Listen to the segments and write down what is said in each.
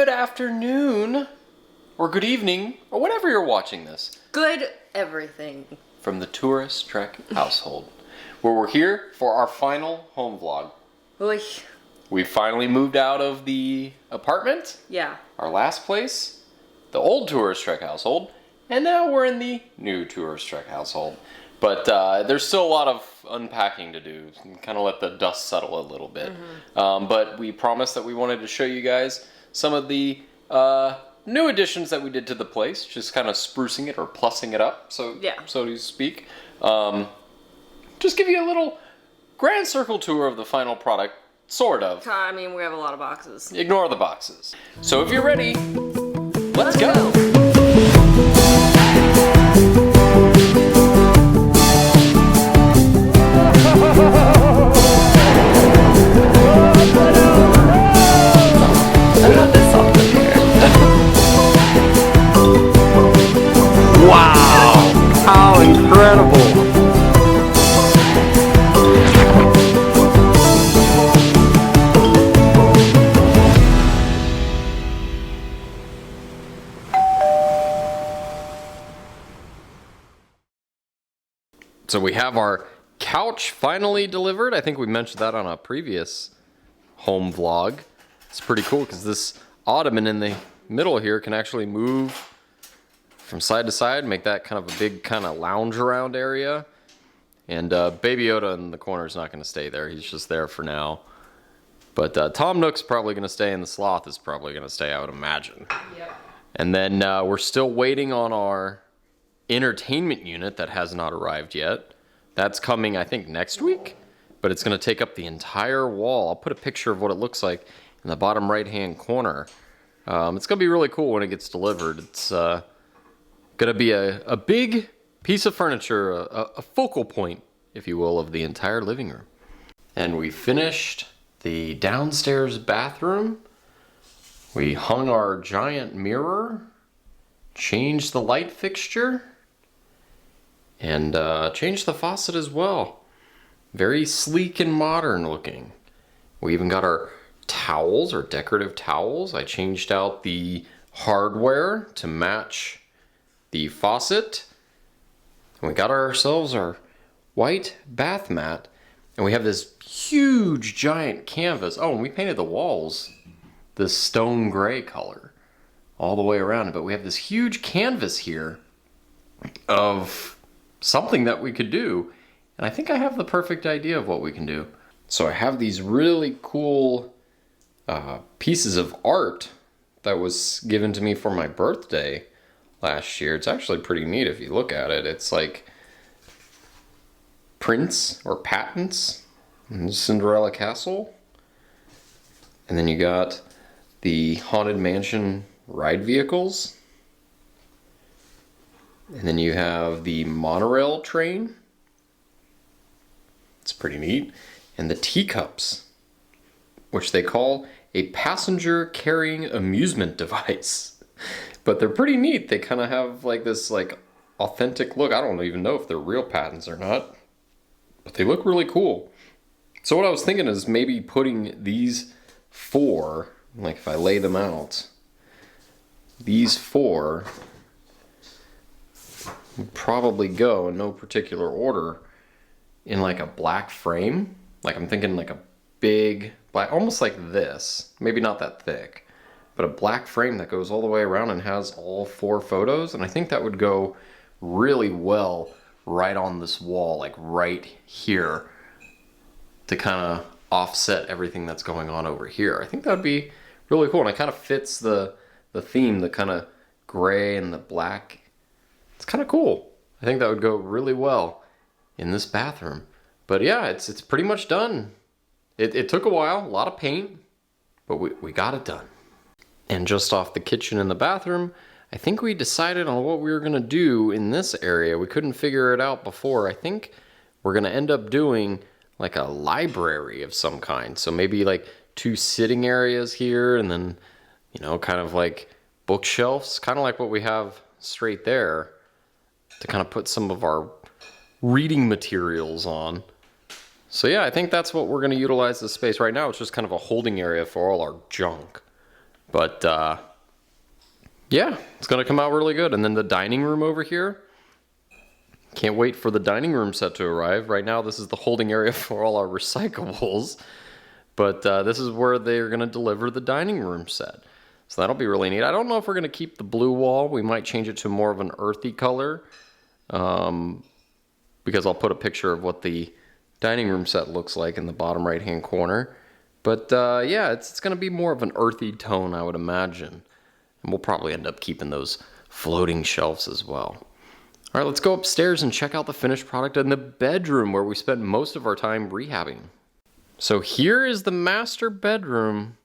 good afternoon, or good evening, or whenever you're watching this. Good everything. From the Tourist Trek household, where we're here for our final home vlog. Oy. We finally moved out of the apartment. Yeah. Our last place, the old Tourist Trek household, and now we're in the new Tourist Trek household. But there's still a lot of unpacking to do, kind of let the dust settle a little bit. But we promised that we wanted to show you guys some of the new additions that we did to the place, just kind of sprucing it or plussing it up, so to speak. Just give you a little grand circle tour of the final product, sort of. I mean, we have a lot of boxes. Ignore the boxes. So if you're ready, let's go. Wow! How incredible! So we have our couch finally delivered. I think we mentioned that on a previous home vlog. It's pretty cool because this ottoman in the middle here can actually move from side to side, make that kind of a big kind of lounge around area. And Baby Yoda in the corner is not going to stay there. He's just there for now. But Tom Nook's probably going to stay, and the sloth is probably going to stay, I would imagine. Yep. And then we're still waiting on our entertainment unit that has not arrived yet. That's coming, I think, next week, but it's going to take up the entire wall. I'll put a picture of what it looks like in the bottom right-hand corner. It's going to be really cool when it gets delivered. It's going to be a big piece of furniture, a focal point, if you will, of the entire living room. And we finished the downstairs bathroom. We hung our giant mirror, changed the light fixture, and changed the faucet as well. Very sleek and modern looking. We even got our towels, our decorative towels. I changed out the hardware to match the faucet. And we got ourselves our white bath mat. And we have this huge giant canvas. Oh, and we painted the walls this stone gray color all the way around it. But we have this huge canvas here of something that we could do. And I think I have the perfect idea of what we can do. So I have these really cool pieces of art that was given to me for my birthday last year. It's actually pretty neat if you look at it. It's like prints or patents in Cinderella Castle. And then you got the Haunted Mansion ride vehicles. And then you have the monorail train. It's pretty neat. And the teacups, which they call a passenger carrying amusement device. But they're pretty neat. They kind of have like this like authentic look. I don't even know if they're real patents or not, but they look really cool. So what I was thinking is maybe putting these four, like if I lay them out, these four would probably go in no particular order in like a black frame. Like I'm thinking like a big black, almost like this, maybe not that thick, but a black frame that goes all the way around and has all four photos. And I think that would go really well right on this wall, like right here, to kind of offset everything that's going on over here. I think that would be really cool. And it kind of fits the theme, the kind of gray and the black. It's kind of cool. I think that would go really well in this bathroom. But yeah, it's pretty much done. It took a while, a lot of paint, but we got it done. And just off the kitchen and the bathroom, I think we decided on what we were going to do in this area. We couldn't figure it out before. I think we're going to end up doing like a library of some kind. So maybe like 2 sitting areas here and then, you know, kind of like bookshelves, kind of like what we have straight there, to kind of put some of our reading materials on. So yeah, I think that's what we're going to utilize this space right now. It's just kind of a holding area for all our junk. But yeah, it's gonna come out really good. And then the dining room over here. Can't wait for the dining room set to arrive. Right now, this is the holding area for all our recyclables. But this is where they're gonna deliver the dining room set. So that'll be really neat. I don't know if we're gonna keep the blue wall. We might change it to more of an earthy color. Because I'll put a picture of what the dining room set looks like in the bottom right hand corner. But yeah, it's gonna be more of an earthy tone, I would imagine. And we'll probably end up keeping those floating shelves as well. All right, let's go upstairs and check out the finished product in the bedroom where we spent most of our time rehabbing. So here is the master bedroom,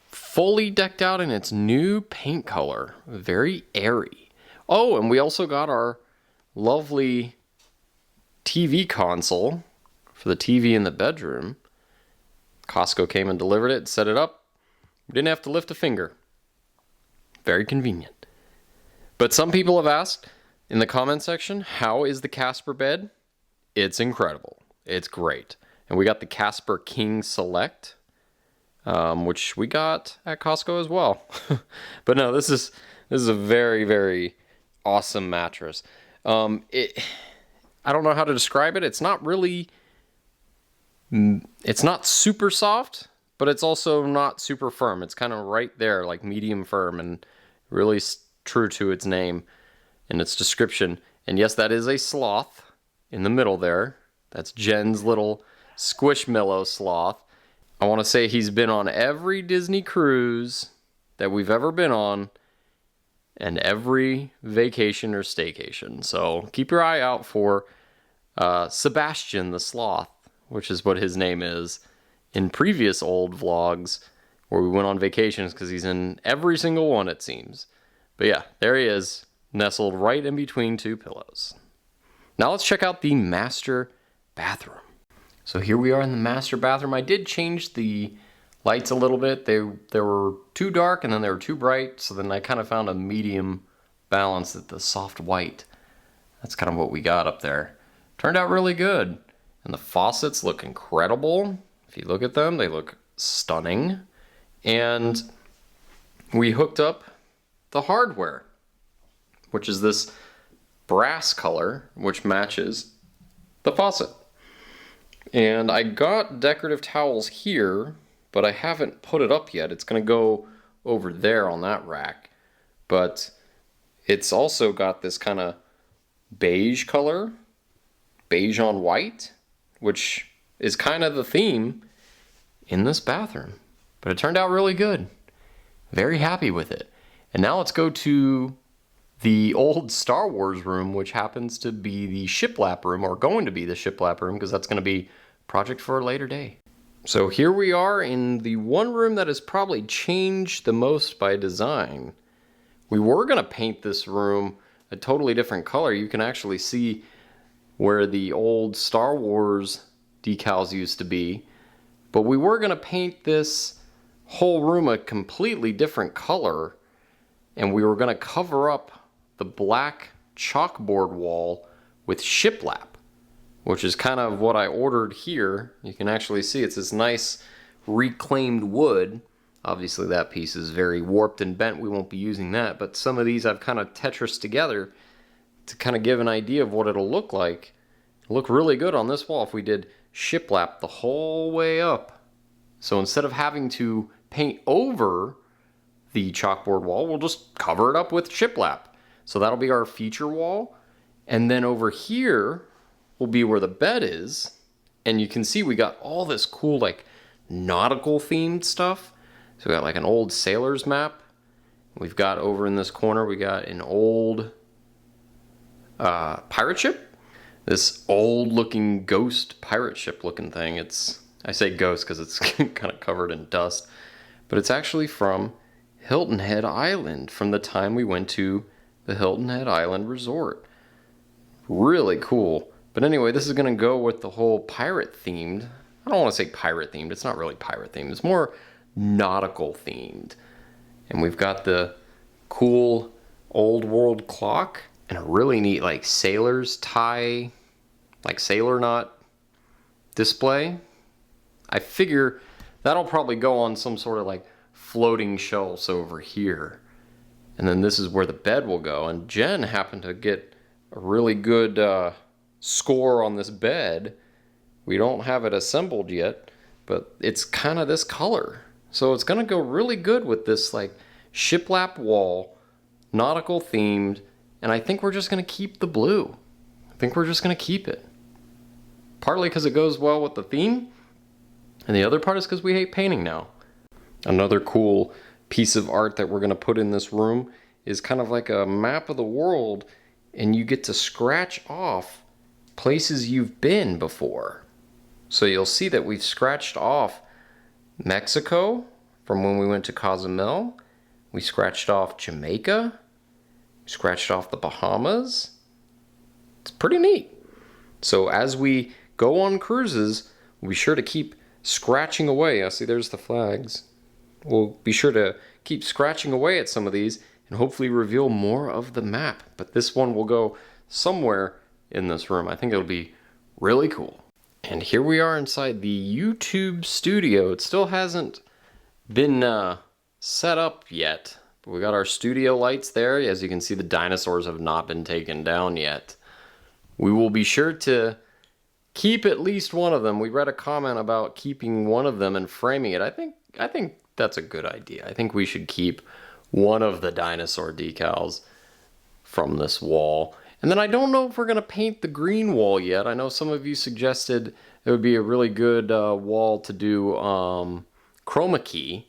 fully decked out in its new paint color. Very airy. Oh, and we also got our lovely TV console for the TV in the bedroom. Costco came and delivered it, set it up. We didn't have to lift a finger. Very convenient. But some people have asked in the comment section, how is the Casper bed? It's incredible. It's great. And we got the Casper King Select, which we got at Costco as well. But no, this is a very, very awesome mattress. I don't know how to describe it. It's not super soft, but it's also not super firm. It's kind of right there, like medium firm, and really true to its name and its description. And yes, that is a sloth in the middle there. That's Jen's little squishmallow sloth. I want to say he's been on every Disney cruise that we've ever been on and every vacation or staycation. So keep your eye out for Sebastian the sloth, which is what his name is in previous old vlogs where we went on vacations, because he's in every single one, it seems. But yeah, there he is, nestled right in between two pillows. Now let's check out the master bathroom. So here we are in the master bathroom. I did change the lights a little bit. They were too dark and then they were too bright, so then I kind of found a medium balance at the soft white. That's kind of what we got up there. Turned out really good. And the faucets look incredible. If you look at them, they look stunning. And we hooked up the hardware, which is this brass color, which matches the faucet. And I got decorative towels here, but I haven't put it up yet. It's going to go over there on that rack. But it's also got this kind of beige color, beige on white, which is kind of the theme in this bathroom. But it turned out really good. Very happy with it. And now let's go to the old Star Wars room, which happens to be the shiplap room, or going to be the shiplap room, because that's going to be a project for a later day. So here we are in the one room that has probably changed the most by design. We were going to paint this room a totally different color. You can actually see where the old Star Wars decals used to be. But we were going to paint this whole room a completely different color, and we were going to cover up the black chalkboard wall with shiplap, which is kind of what I ordered here. You can actually see it's this nice reclaimed wood. Obviously that piece is very warped and bent. We won't be using that, but some of these I've kind of Tetris together to kind of give an idea of what it'll look like. It'll look really good on this wall if we did shiplap the whole way up. So instead of having to paint over the chalkboard wall, we'll just cover it up with shiplap. So that'll be our feature wall. And then over here will be where the bed is. And you can see we got all this cool like nautical themed stuff. So we got like an old sailor's map. We've got over in this corner, we got an old pirate ship. This old looking ghost pirate ship looking thing. I say ghost because it's kind of covered in dust. But it's actually from Hilton Head Island, from the time we went to the Hilton Head Island Resort. Really cool. But anyway, this is going to go with the whole pirate themed. I don't want to say pirate themed. It's not really pirate themed. It's more nautical themed. And we've got the cool old world clock and a really neat like sailor's tie, like sailor knot display. I figure that'll probably go on some sort of like floating shelves over here. And then this is where the bed will go. And Jen happened to get a really good score on this bed. We don't have it assembled yet, but it's kind of this color. So it's going to go really good with this like shiplap wall, nautical themed, and I think we're just going to keep the blue. I think we're just going to keep it. Partly because it goes well with the theme, and the other part is because we hate painting now. Another cool piece of art that we're going to put in this room is kind of like a map of the world, and you get to scratch off places you've been before. So you'll see that we've scratched off Mexico from when we went to Cozumel. We scratched off Jamaica. We scratched off the Bahamas. It's pretty neat. So as we go on cruises, we'll be sure to keep scratching away. I see there's the flags. We'll be sure to keep scratching away at some of these and hopefully reveal more of the map. But this one will go somewhere in this room. I think it'll be really cool. And here we are inside the YouTube studio. It still hasn't been set up yet. But we got our studio lights there. As you can see, the dinosaurs have not been taken down yet. We will be sure to keep at least one of them. We read a comment about keeping one of them and framing it. I think that's a good idea. I think we should keep one of the dinosaur decals from this wall. And then I don't know if we're going to paint the green wall yet. I know some of you suggested it would be a really good wall to do chroma key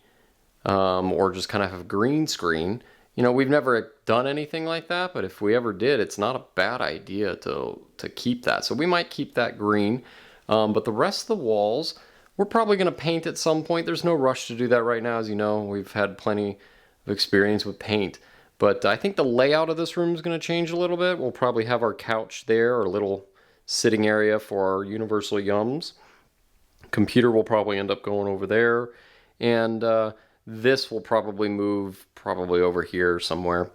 or just kind of have green screen. You know, we've never done anything like that, but if we ever did, it's not a bad idea to keep that. So we might keep that green. But the rest of the walls, we're probably going to paint at some point. There's no rush to do that right now. As you know, we've had plenty of experience with paint. But I think the layout of this room is going to change a little bit. We'll probably have our couch there, or a little sitting area for our universal yums. Computer will probably end up going over there. And this will probably move over here somewhere.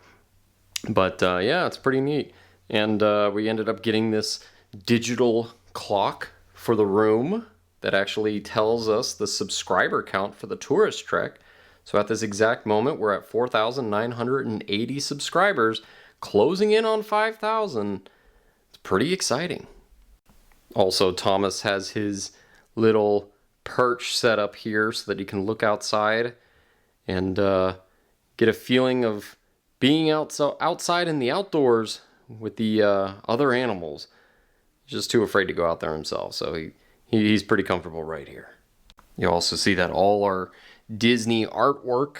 But yeah, it's pretty neat. And we ended up getting this digital clock for the room that actually tells us the subscriber count for the tourist trek. So at this exact moment, we're at 4,980 subscribers, closing in on 5,000. It's pretty exciting. Also, Thomas has his little perch set up here so that he can look outside and get a feeling of being outside in the outdoors with the other animals. He's just too afraid to go out there himself, so he's pretty comfortable right here. You'll also see that all our Disney artwork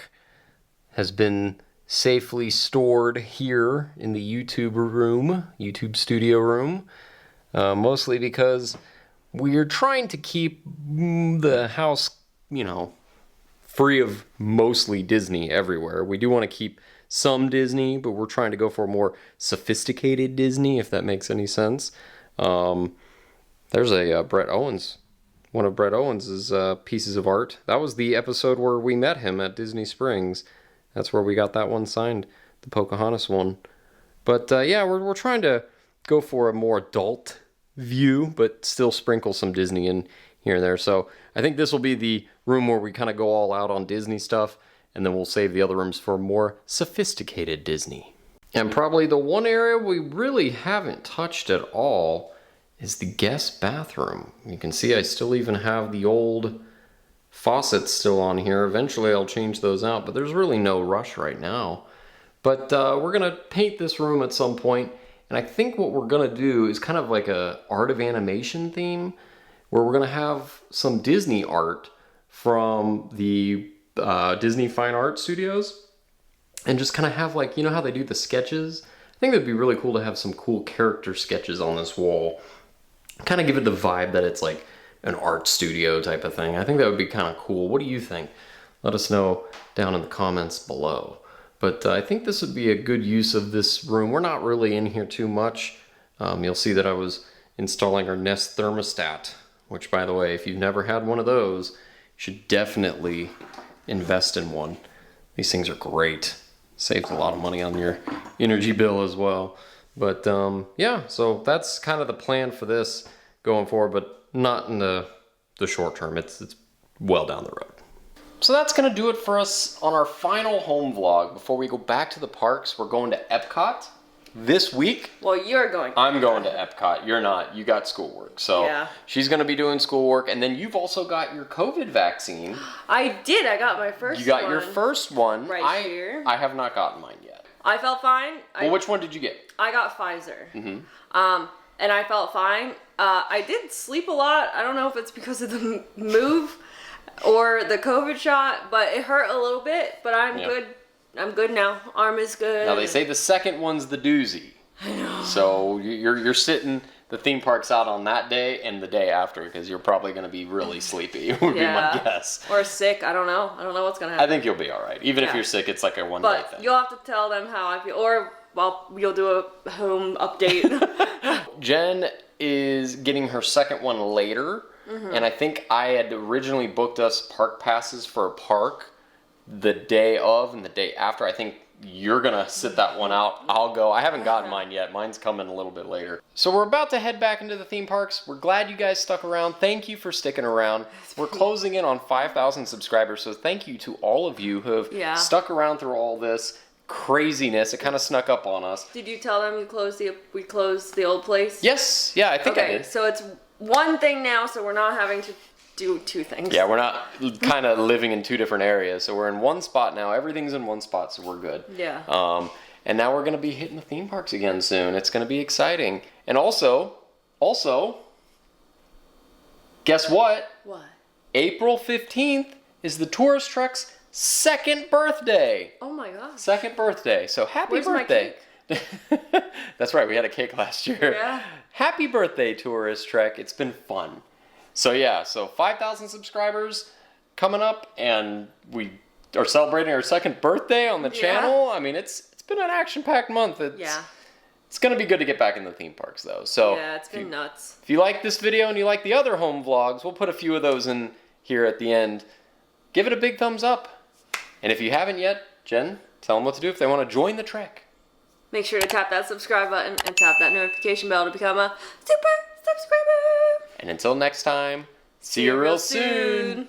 has been safely stored here in the YouTube studio room, mostly because we're trying to keep the house, you know, free of mostly Disney everywhere. We do want to keep some Disney, but we're trying to go for a more sophisticated Disney, if that makes any sense. There's a Brett Owens. One of Brett Owens' pieces of art. That was the episode where we met him at Disney Springs. That's where we got that one signed, the Pocahontas one. But yeah, we're trying to go for a more adult view, but still sprinkle some Disney in here and there. So I think this will be the room where we kind of go all out on Disney stuff, and then we'll save the other rooms for more sophisticated Disney. And probably the one area we really haven't touched at all is the guest bathroom. You can see I still even have the old faucets still on here. Eventually I'll change those out, but there's really no rush right now. But we're gonna paint this room at some point, and I think what we're gonna do is kind of like a art of animation theme, where we're gonna have some Disney art from the Disney Fine Art Studios, and just kind of have, like, you know how they do the sketches? I think it'd be really cool to have some cool character sketches on this wall. Kind of give it the vibe that it's like an art studio type of thing. I think that would be kind of cool. What do you think? Let us know down in the comments below. But I think this would be a good use of this room. We're not really in here too much. You'll see that I was installing our Nest thermostat, which, by the way, if you've never had one of those, you should definitely invest in one. These things are great. Saves a lot of money on your energy bill as well. But yeah, so that's kind of the plan for this going forward, but not in the short term. It's well down the road. So that's going to do it for us on our final home vlog. Before we go back to the parks, we're going to Epcot this week. Well, you're going. I'm going to Epcot. You're not. You got schoolwork. So yeah. She's going to be doing schoolwork. And then you've also got your COVID vaccine. I did. I got my first one. You got your first one. Right here. I have not gotten mine yet. I felt fine. Well, which one did you get? I got Pfizer. And I felt fine. I did sleep a lot. I don't know if it's because of the move or the COVID shot, but it hurt a little bit. But I'm good. I'm good now. Arm is good. Now they say the second one's the doozy. I know. So you're sitting the theme parks out on that day and the day after because you're probably going to be really sleepy. Would be my guess. Or sick. I don't know. I don't know what's going to happen. I think you'll be all right. Even if you're sick, it's like a one-day thing. But you'll have to tell them how I feel, or you'll do a home update. Jen is getting her second one later, and I think I had originally booked us park passes for a park the day of and the day after. I think you're gonna sit that one out. I'll go. I haven't gotten mine yet. Mine's coming a little bit later. So we're about to head back into the theme parks. We're glad you guys stuck around. Thank you for sticking around. We're closing in on 5,000 subscribers, so thank you to all of you who have stuck around through all this craziness. It kind of snuck up on us. Did you tell them we closed the old place? Yes. Yeah, I think I did. So it's one thing now, so we're not having to do two things. Yeah, we're not kind of living in two different areas, so we're in one spot now. Everything's in one spot, so we're good. Yeah. And now we're going to be hitting the theme parks again soon. It's going to be exciting. And also, guess what? What? April 15th is the Tourist Trek's second birthday. Oh my god. Second birthday. So happy birthday. My cake? That's right, we had a cake last year. Yeah. Happy birthday, Tourist Trek. It's been fun. So yeah, 5,000 subscribers coming up, and we are celebrating our second birthday on the channel. I mean, it's been an action-packed month. It's going to be good to get back in the theme parks, though. So yeah, it's been nuts. If you like this video and you like the other home vlogs, we'll put a few of those in here at the end. Give it a big thumbs up. And if you haven't yet, Jen, tell them what to do if they want to join the trek. Make sure to tap that subscribe button and tap that notification bell to become a super subscriber. And until next time, see you real soon.